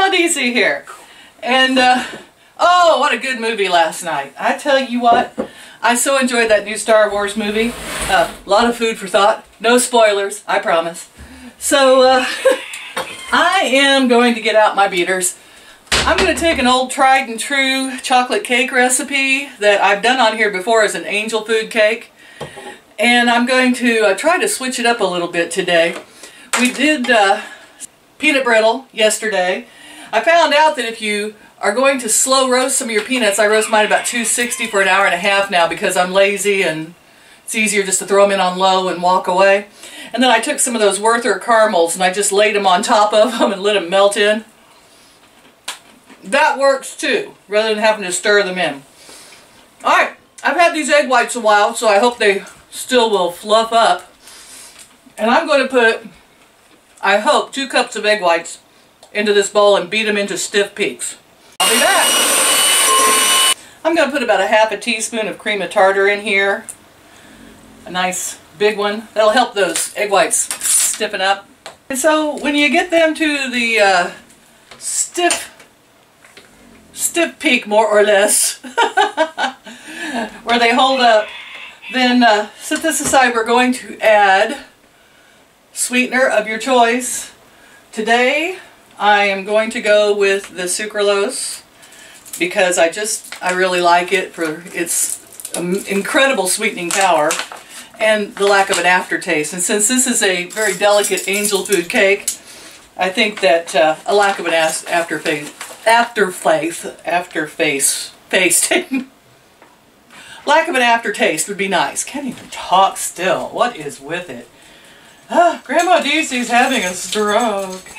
Grandma DC here. And, oh, what a good movie last night. I tell you what, I so enjoyed that new Star Wars movie. A lot of food for thought. No spoilers, I promise. So, I am going to get out my beaters. I'm going to take an old tried and true chocolate cake recipe that I've done on here before as an angel food cake. And I'm going to try to switch it up a little bit today. We did peanut brittle yesterday. I found out that if you are going to slow roast some of your peanuts, I roast mine about 260 for an hour and a half now because I'm lazy and it's easier just to throw them in on low and walk away. And then I took some of those Werther caramels and I just laid them on top of them and let them melt in. That works too, rather than having to stir them in. Alright, I've had these egg whites a while, so I hope they still will fluff up. And I'm going to put, I hope, 2 cups of egg whites into this bowl and beat them into stiff peaks. I'll be back. I'm going to put about a half a teaspoon of cream of tartar in here. A nice big one. That'll help those egg whites stiffen up. And so when you get them to the stiff peak, more or less, where they hold up, then set this aside. We're going to add sweetener of your choice. Today I am going to go with the sucralose because I really like it for its incredible sweetening power and the lack of an aftertaste. And since this is a very delicate angel food cake, I think that a lack of an aftertaste lack of an aftertaste would be nice. Can't even talk still. What is with it? Grandma DC's having a stroke.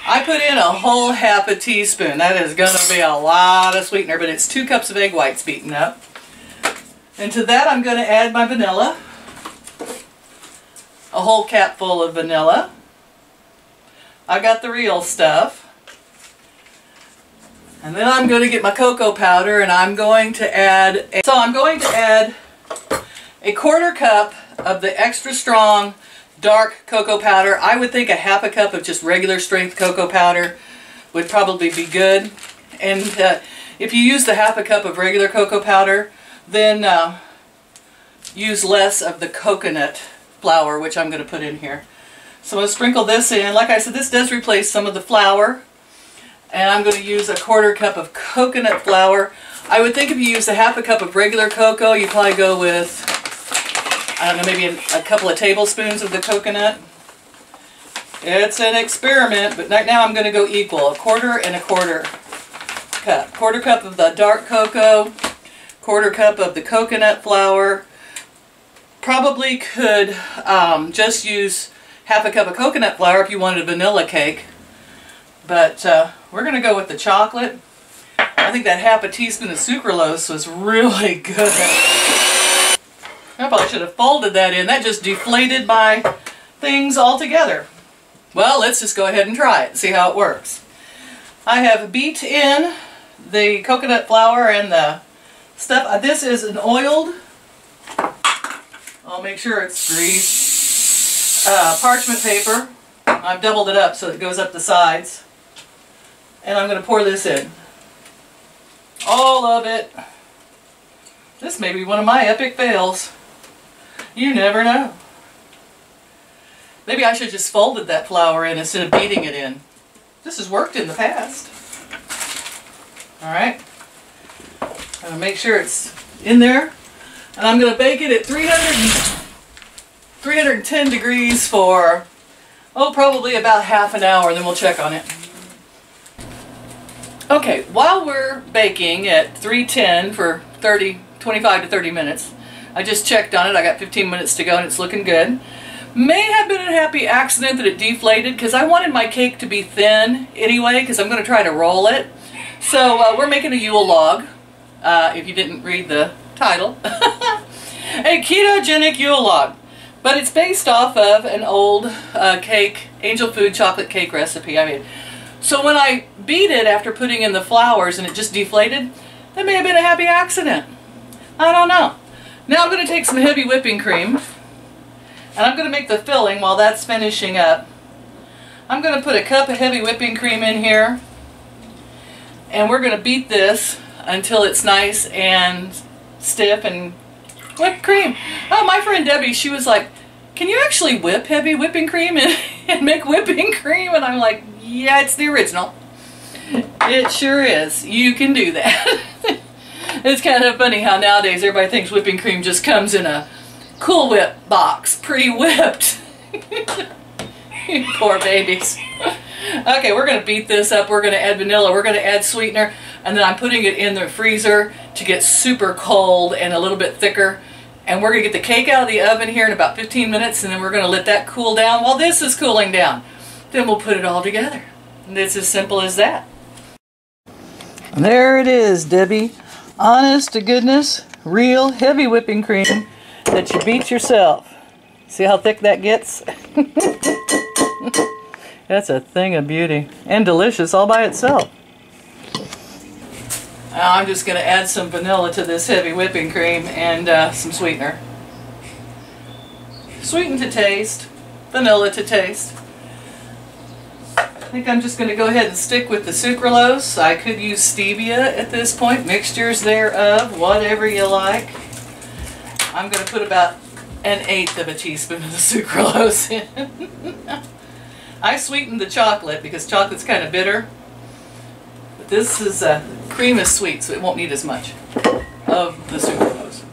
I put in a whole half a teaspoon. That is going to be a lot of sweetener, but it's 2 cups of egg whites beaten up. And to that I'm going to add my vanilla. A whole cap full of vanilla. I got the real stuff. And then I'm going to get my cocoa powder and I'm going to add a 1/4 cup of the extra strong dark cocoa powder. I would think a half a cup of just regular strength cocoa powder would probably be good. And if you use the half a cup of regular cocoa powder, then use less of the coconut flour, which I'm going to put in here. So I'm going to sprinkle this in. Like I said, this does replace some of the flour. And I'm going to use a 1/4 cup of coconut flour. I would think if you use a half a cup of regular cocoa, you'd probably go with, I don't know, maybe a couple of tablespoons of the coconut. It's an experiment, but right now I'm going to go equal. 1/4 and a 1/4 cup. 1/4 cup of the dark cocoa, 1/4 cup of the coconut flour. Probably could just use half a cup of coconut flour if you wanted a vanilla cake. But we're going to go with the chocolate. I think that half a teaspoon of sucralose was really good. I probably should have folded that in. That just deflated my things altogether. Well, let's just go ahead and try it and see how it works. I have beat in the coconut flour and the stuff. This is an oiled, I'll make sure it's greased, parchment paper. I've doubled it up so it goes up the sides. And I'm going to pour this in. All of it. This may be one of my epic fails. You never know. Maybe I should have just folded that flour in instead of beating it in. This has worked in the past. Alright. I'm going to make sure it's in there. And I'm going to bake it at 310 degrees for, oh, probably about half an hour, and then we'll check on it. Okay, while we're baking at 310 for 25 to 30 minutes, I just checked on it. I got 15 minutes to go and it's looking good. May have been a happy accident that it deflated because I wanted my cake to be thin anyway because I'm going to try to roll it. So we're making a Yule Log, if you didn't read the title. A ketogenic Yule Log. But it's based off of an old cake, angel food chocolate cake recipe I made. So when I beat it after putting in the flours and it just deflated, that may have been a happy accident. I don't know. Now I'm going to take some heavy whipping cream and I'm going to make the filling while that's finishing up. I'm going to put a cup of heavy whipping cream in here. And we're going to beat this until it's nice and stiff and whipped cream. Oh, my friend Debbie, she was like, can you actually whip heavy whipping cream and make whipping cream? And I'm like, yeah, it's the original. It sure is. You can do that. It's kind of funny how nowadays everybody thinks whipping cream just comes in a Cool Whip box, pre-whipped. Poor babies. Okay, we're going to beat this up. We're going to add vanilla. We're going to add sweetener. And then I'm putting it in the freezer to get super cold and a little bit thicker. And we're going to get the cake out of the oven here in about 15 minutes. And then we're going to let that cool down while this is cooling down. Then we'll put it all together. And it's as simple as that. There it is, Debbie. Honest to goodness, real heavy whipping cream that you beat yourself. See how thick that gets? That's a thing of beauty. And delicious all by itself. Now I'm just going to add some vanilla to this heavy whipping cream and some sweetener. Sweeten to taste, vanilla to taste. I think I'm just going to go ahead and stick with the sucralose. I could use stevia at this point, mixtures thereof, whatever you like. I'm going to put about 1/8 of a teaspoon of the sucralose in. I sweetened the chocolate because chocolate's kind of bitter. But this is cream is sweet, so it won't need as much of the sucralose.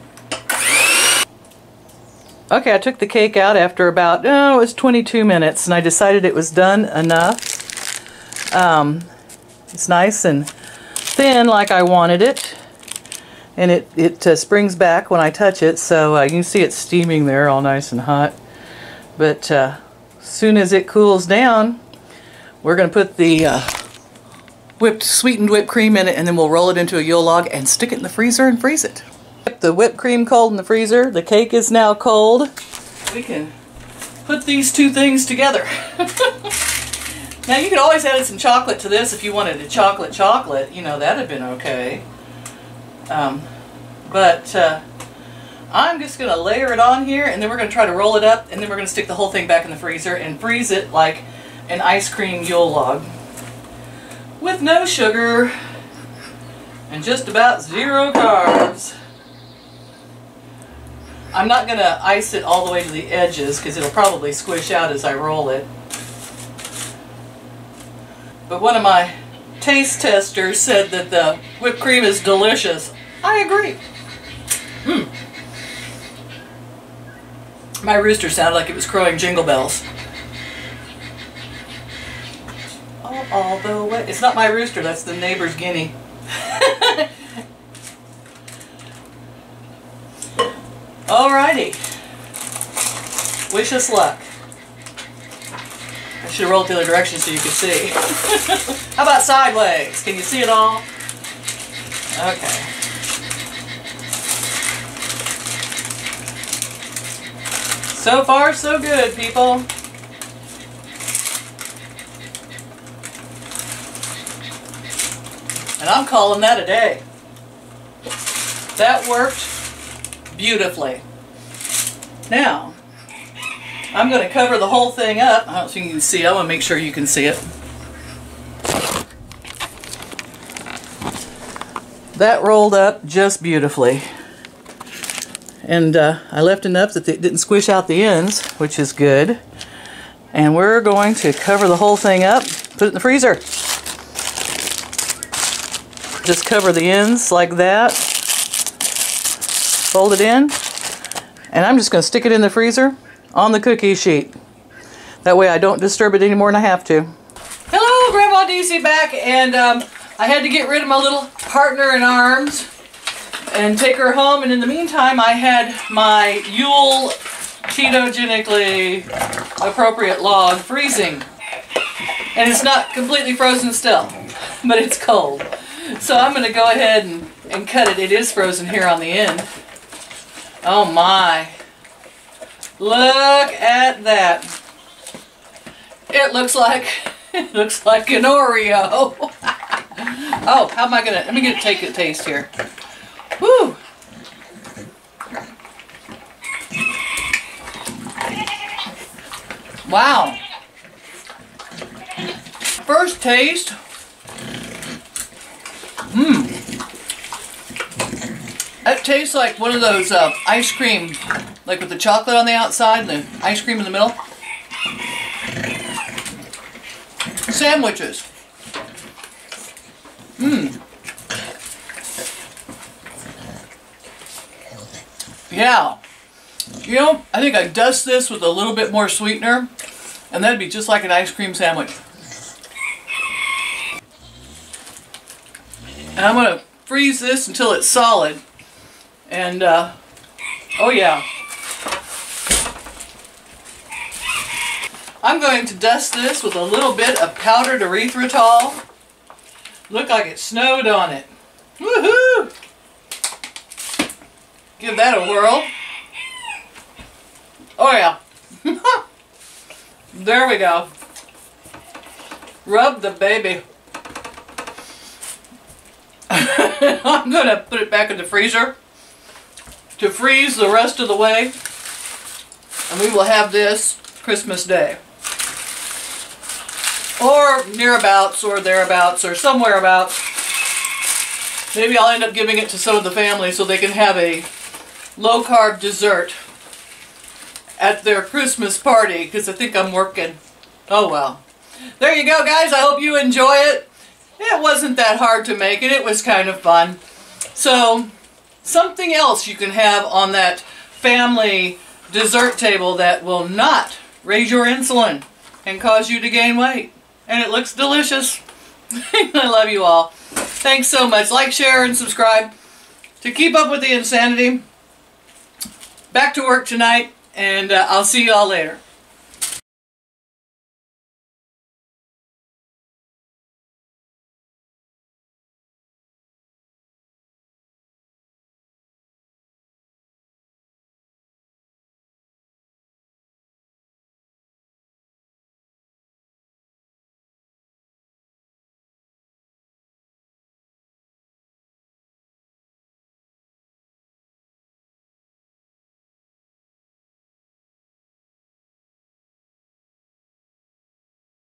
Okay, I took the cake out after about, it was 22 minutes, and I decided it was done enough. It's nice and thin like I wanted it, and it springs back when I touch it, so you can see it steaming there all nice and hot. But as soon as it cools down, we're going to put the sweetened whipped cream in it, and then we'll roll it into a Yule log and stick it in the freezer and freeze it. Keep the whipped cream cold in the freezer. The cake is now cold. We can put these two things together. Now you could always add some chocolate to this if you wanted a chocolate, you know, that'd have been okay. But I'm just going to layer it on here, and then we're going to try to roll it up, and then we're going to stick the whole thing back in the freezer and freeze it like an ice cream Yule log. With no sugar and just about 0 carbs. I'm not going to ice it all the way to the edges because it'll probably squish out as I roll it. But one of my taste testers said that the whipped cream is delicious. I agree. My rooster sounded like it was crowing jingle bells. All the way. It's not my rooster, that's the neighbor's guinea. Alrighty. Wish us luck. I should have rolled the other direction so you could see. How about sideways? Can you see it all? Okay. So far, so good, people. And I'm calling that a day. That worked beautifully. Now, I'm going to cover the whole thing up. I don't think you can see it. I want to make sure you can see it. That rolled up just beautifully. And I left enough that it didn't squish out the ends, which is good. And we're going to cover the whole thing up, put it in the freezer. Just cover the ends like that. Fold it in. And I'm just going to stick it in the freezer on the cookie sheet. That way I don't disturb it any more than I have to. Hello, Grandma DC back, and I had to get rid of my little partner in arms and take her home, and in the meantime I had my Yule ketogenically appropriate log freezing. And it's not completely frozen still, but it's cold. So I'm going to go ahead and cut it. It is frozen here on the end. Oh my. Look at that. It looks like an Oreo. Oh, how am I gonna, let me take a taste here. Woo! Wow. First taste. Mmm. That tastes like one of those ice cream, like with the chocolate on the outside and the ice cream in the middle. Sandwiches. Mmm. Yeah. You know, I think I'd dust this with a little bit more sweetener, and that'd be just like an ice cream sandwich. And I'm going to freeze this until it's solid. And, oh yeah. I'm going to dust this with a little bit of powdered erythritol. Look like it snowed on it. Woohoo! Give that a whirl. Oh yeah. There we go. Rub the baby. I'm going to put it back in the freezer to freeze the rest of the way. And we will have this Christmas Day. Or nearabouts or thereabouts or somewhere abouts. Maybe I'll end up giving it to some of the family so they can have a low-carb dessert at their Christmas party, because I think I'm working. Oh well. There you go, guys. I hope you enjoy it. It wasn't that hard to make, and it was kind of fun. So, something else you can have on that family dessert table that will not raise your insulin and cause you to gain weight. And it looks delicious. I love you all. Thanks so much. Like, share, and subscribe to keep up with the insanity. Back to work tonight, and I'll see you all later.